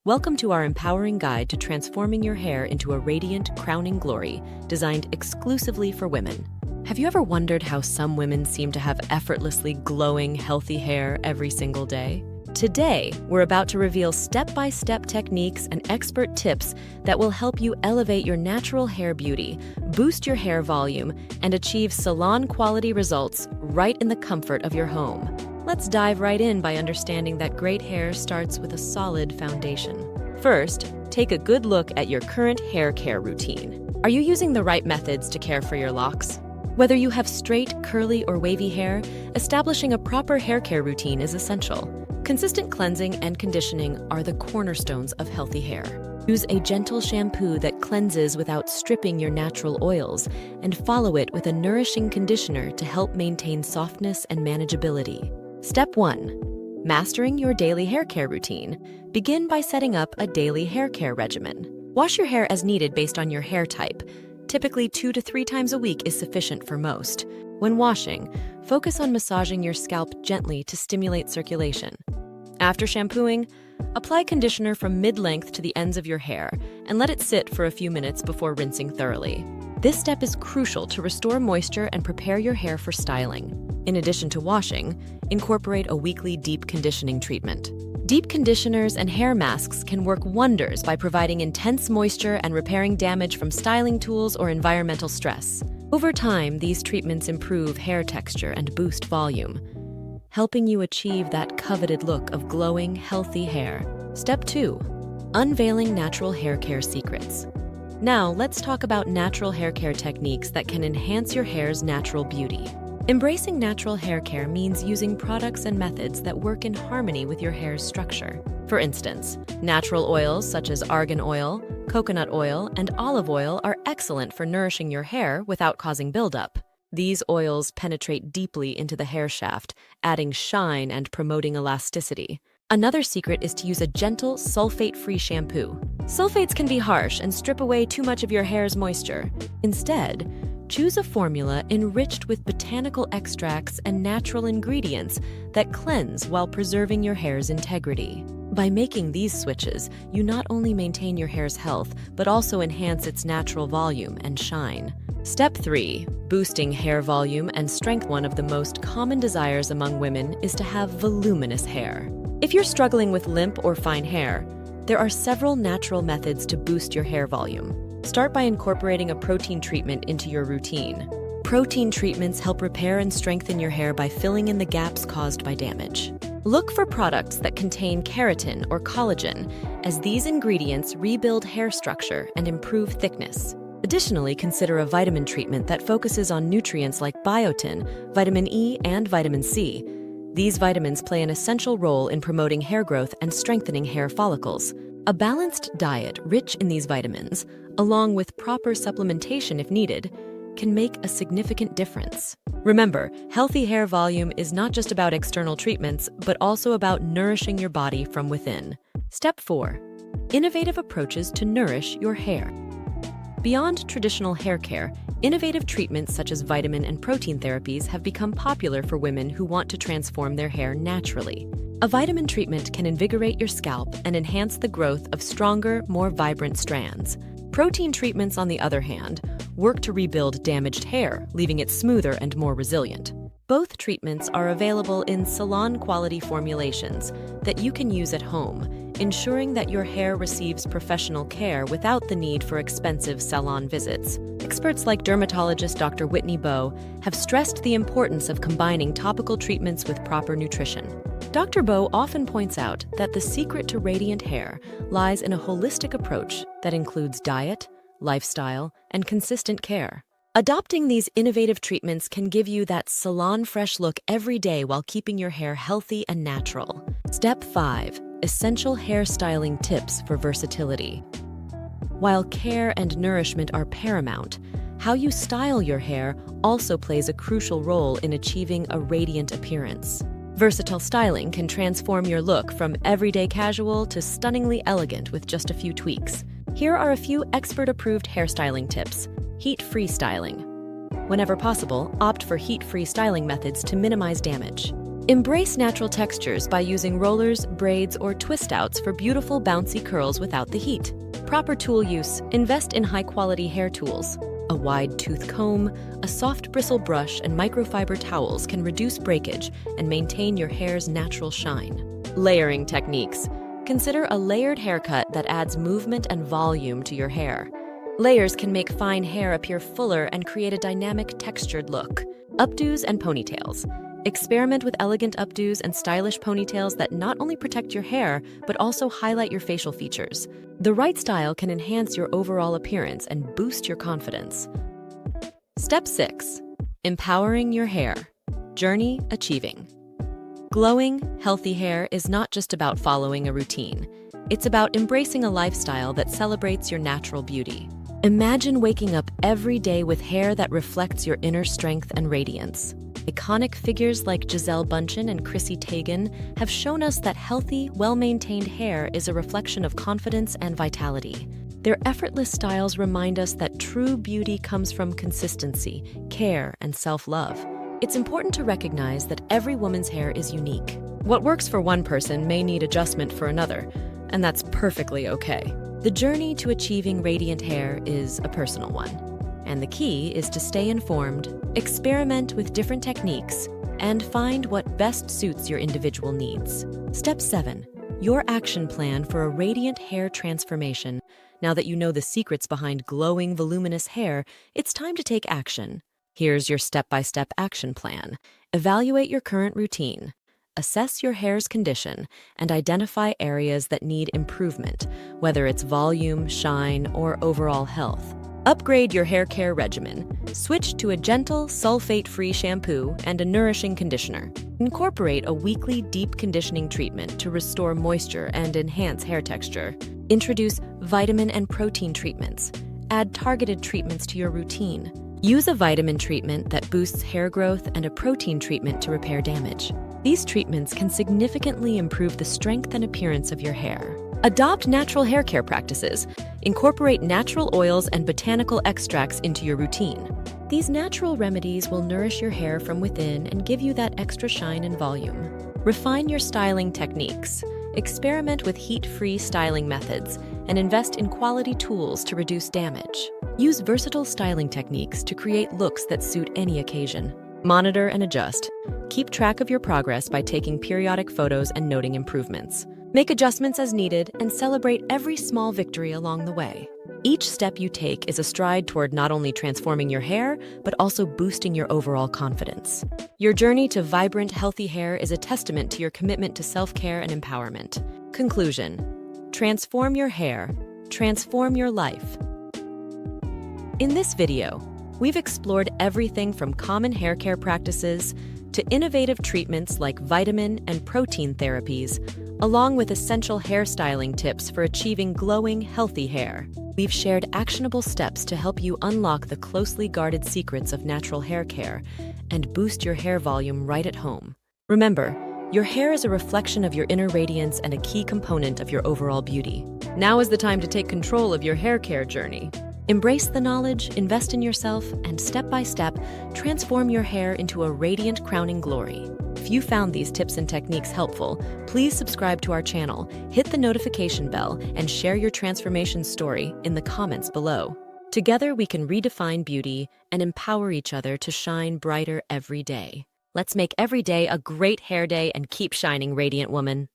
Welcome to our empowering guide to transforming your hair into a radiant, crowning glory designed exclusively for women. Have you ever wondered how some women seem to have effortlessly glowing, healthy hair every single day? Today, we're about to reveal step-by-step techniques and expert tips that will help you elevate your natural hair beauty, boost your hair volume, and achieve salon-quality results right in the comfort of your home. Let's dive right in by understanding that great hair starts with a solid foundation. First, take a good look at your current hair care routine. Are you using the right methods to care for your locks? Whether you have straight, curly, or wavy hair, establishing a proper hair care routine is essential. Consistent cleansing and conditioning are the cornerstones of healthy hair. Use a gentle shampoo that cleanses without stripping your natural oils, and follow it with a nourishing conditioner to help maintain softness and manageability. Step 1. Mastering your daily hair care routine. Begin by setting up a daily hair care regimen. Wash your hair as needed based on your hair type. Typically 2 to 3 times a week is sufficient for most. When washing, focus on massaging your scalp gently to stimulate circulation. After shampooing, apply conditioner from mid-length to the ends of your hair and let it sit for a few minutes before rinsing thoroughly. This step is crucial to restore moisture and prepare your hair for styling. In addition to washing, incorporate a weekly deep conditioning treatment. Deep conditioners and hair masks can work wonders by providing intense moisture and repairing damage from styling tools or environmental stress. Over time, these treatments improve hair texture and boost volume, helping you achieve that coveted look of glowing, healthy hair. Step 2. Unveiling natural hair care secrets. Now, let's talk about natural hair care techniques that can enhance your hair's natural beauty. Embracing natural hair care means using products and methods that work in harmony with your hair's structure. For instance, natural oils such as argan oil, coconut oil, and olive oil are excellent for nourishing your hair without causing buildup. These oils penetrate deeply into the hair shaft, adding shine and promoting elasticity. Another secret is to use a gentle, sulfate-free shampoo. Sulfates can be harsh and strip away too much of your hair's moisture. Instead, choose a formula enriched with botanical extracts and natural ingredients that cleanse while preserving your hair's integrity. By making these switches, you not only maintain your hair's health, but also enhance its natural volume and shine. Step 3. Boosting hair volume and strength. One of the most common desires among women is to have voluminous hair. If you're struggling with limp or fine hair, there are several natural methods to boost your hair volume. Start by incorporating a protein treatment into your routine. Protein treatments help repair and strengthen your hair by filling in the gaps caused by damage. Look for products that contain keratin or collagen, as these ingredients rebuild hair structure and improve thickness. Additionally, consider a vitamin treatment that focuses on nutrients like biotin, vitamin E, and vitamin C. These vitamins play an essential role in promoting hair growth and strengthening hair follicles. A balanced diet rich in these vitamins, along with proper supplementation if needed, can make a significant difference. Remember, healthy hair volume is not just about external treatments, but also about nourishing your body from within. Step 4. Innovative approaches to nourish your hair. Beyond traditional hair care, innovative treatments such as vitamin and protein therapies have become popular for women who want to transform their hair naturally. A vitamin treatment can invigorate your scalp and enhance the growth of stronger, more vibrant strands. Protein treatments, on the other hand, work to rebuild damaged hair, leaving it smoother and more resilient. Both treatments are available in salon-quality formulations that you can use at home, ensuring that your hair receives professional care without the need for expensive salon visits. Experts like dermatologist Dr. Whitney Bowe have stressed the importance of combining topical treatments with proper nutrition. Dr. Bowe often points out that the secret to radiant hair lies in a holistic approach that includes diet, lifestyle, and consistent care. Adopting these innovative treatments can give you that salon-fresh look every day while keeping your hair healthy and natural. Step 5. Essential hair styling tips for versatility. While care and nourishment are paramount, how you style your hair also plays a crucial role in achieving a radiant appearance. Versatile styling can transform your look from everyday casual to stunningly elegant with just a few tweaks. Here are a few expert-approved hairstyling tips. Heat-free styling. Whenever possible, opt for heat-free styling methods to minimize damage. Embrace natural textures by using rollers, braids, or twist outs for beautiful bouncy curls without the heat. Proper tool use: invest in high-quality hair tools. A wide tooth comb, a soft bristle brush, and microfiber towels can reduce breakage and maintain your hair's natural shine. Layering techniques: consider a layered haircut that adds movement and volume to your hair. Layers can make fine hair appear fuller and create a dynamic, textured look. Updos and ponytails: experiment with elegant updos and stylish ponytails that not only protect your hair, but also highlight your facial features. The right style can enhance your overall appearance and boost your confidence. Step 6. Empowering your hair. Journey achieving. Glowing, healthy hair is not just about following a routine. It's about embracing a lifestyle that celebrates your natural beauty. Imagine waking up every day with hair that reflects your inner strength and radiance. Iconic figures like Gisele Bündchen and Chrissy Teigen have shown us that healthy, well-maintained hair is a reflection of confidence and vitality. Their effortless styles remind us that true beauty comes from consistency, care, and self-love. It's important to recognize that every woman's hair is unique. What works for one person may need adjustment for another, and that's perfectly okay. The journey to achieving radiant hair is a personal one, and the key is to stay informed, experiment with different techniques, and find what best suits your individual needs. Step 7. Your action plan for a radiant hair transformation. Now that you know the secrets behind glowing, voluminous hair, it's time to take action. Here's your step-by-step action plan. Evaluate your current routine. Assess your hair's condition and identify areas that need improvement, whether it's volume, shine, or overall health. Upgrade your hair care regimen. Switch to a gentle, sulfate-free shampoo and a nourishing conditioner. Incorporate a weekly deep conditioning treatment to restore moisture and enhance hair texture. Introduce vitamin and protein treatments. Add targeted treatments to your routine. Use a vitamin treatment that boosts hair growth and a protein treatment to repair damage. These treatments can significantly improve the strength and appearance of your hair. Adopt natural hair care practices. Incorporate natural oils and botanical extracts into your routine. These natural remedies will nourish your hair from within and give you that extra shine and volume. Refine your styling techniques. Experiment with heat-free styling methods and invest in quality tools to reduce damage. Use versatile styling techniques to create looks that suit any occasion. Monitor and adjust. Keep track of your progress by taking periodic photos and noting improvements. Make adjustments as needed and celebrate every small victory along the way. Each step you take is a stride toward not only transforming your hair, but also boosting your overall confidence. Your journey to vibrant, healthy hair is a testament to your commitment to self-care and empowerment. Conclusion: transform your hair, transform your life. In this video, we've explored everything from common hair care practices to innovative treatments like vitamin and protein therapies, along with essential hairstyling tips for achieving glowing, healthy hair. We've shared actionable steps to help you unlock the closely guarded secrets of natural hair care and boost your hair volume right at home. Remember, your hair is a reflection of your inner radiance and a key component of your overall beauty. Now is the time to take control of your hair care journey. Embrace the knowledge, invest in yourself, and step by step, transform your hair into a radiant, crowning glory. If you found these tips and techniques helpful, please subscribe to our channel, hit the notification bell, and share your transformation story in the comments below. Together, we can redefine beauty and empower each other to shine brighter every day. Let's make every day a great hair day and keep shining, radiant woman.